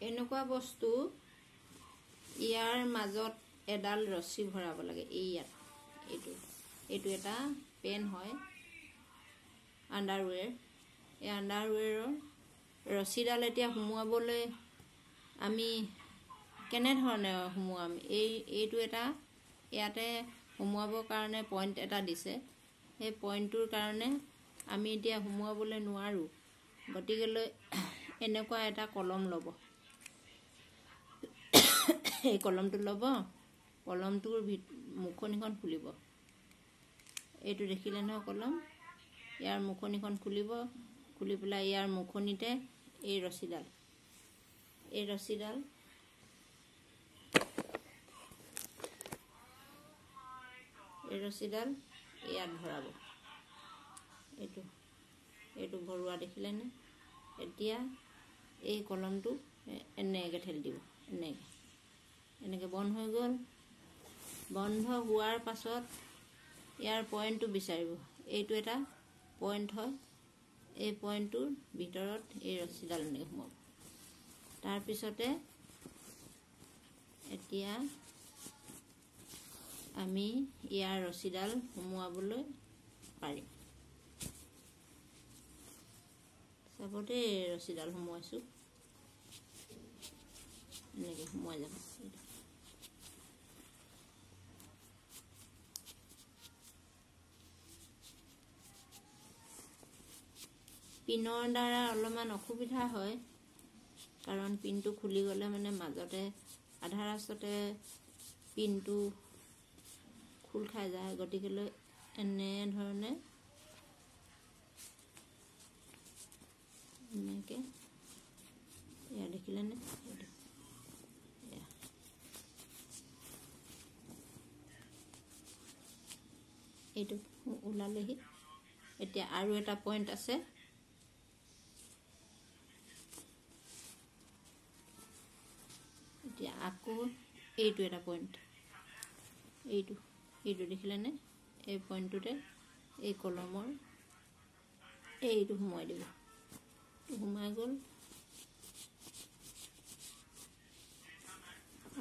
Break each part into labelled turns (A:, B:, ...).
A: এনেকুৱা বস্তু ইয়াৰ মাজত এডাল ৰছী ভৰাব লাগে। ইয়াত এইটো এটা পেন হয়, আণ্ডাৰৱেৰ। এই আণ্ডাৰৱেৰৰ ৰছীডাল এতিয়া সোমোৱাবলৈ আমি কেনেধৰণে সোমোৱাম? এইটো এটা ইয়াতে সোমোৱাবৰ কাৰণে পইণ্ট এটা দিছে। সেই পইণ্টটোৰ কাৰণে আমি এতিয়া সোমোৱাবলৈ নোৱাৰোঁ। গতিকেলৈ এনেকুৱা এটা কলম ল'ব। এই কলমটো ল'ব, কলমটোৰ মুখনিখন খুলিব। এইটো দেখিলে নহয় কলম, ইয়াৰ মুখনিখন খুলিব। খুলি পেলাই ইয়াৰ মুখনিতে এই ৰছীডাল ইয়াত ভৰাব। এইটো ভৰোৱা দেখিলেনে? এতিয়া এই কলমটো এনেকৈ ঠেলি দিব। এনেকৈ বন্ধ হৈ গ'ল। বন্ধ হোৱাৰ পাছত ইয়াৰ পইণ্টটো বিচাৰিব। এইটো এটা পইণ্ট হয়। এই পইণ্টটোৰ ভিতৰত এই ৰছীডাল এনেকৈ সোমাব। তাৰপিছতে এতিয়া আমি ইয়াৰ ৰছীডাল সোমোৱাবলৈ পাৰিম। চাব দেই, ৰছীডাল সোমোৱাইছোঁ। এনেকৈ সোমোৱাই যাব। পিনৰ দ্বাৰা অলপমান অসুবিধা হয়, কাৰণ পিনটো খুলি গ'লে মানে মাজতে আধা ৰাস্তাতে পিনটো খোল খাই যায়। গতিকেলৈ এনেধৰণে এনেকৈ এয়া দেখিলেনে? এইটো ওলালেহি। এতিয়া আৰু এটা পইণ্ট আছে। এতিয়া আকৌ এইটো এটা পইণ্ট, এইটো দেখিলেনে? এই পইণ্টটোতে এই কলমৰ এইটো সোমোৱাই দিব। সোমাই গ'ল।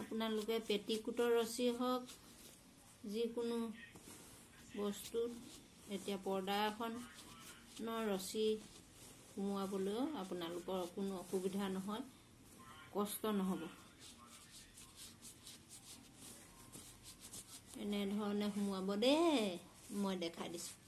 A: আপোনালোকে পেটিকোটৰ ৰছী হওক, যিকোনো বস্তুত এতিয়া পৰ্দা এখনৰ ৰছী সোমোৱাবলৈও আপোনালোকৰ কোনো অসুবিধা নহয়, কষ্ট নহ'ব। এনেধৰণে সোমোৱাব দেই, মই দেখাই দিছোঁ।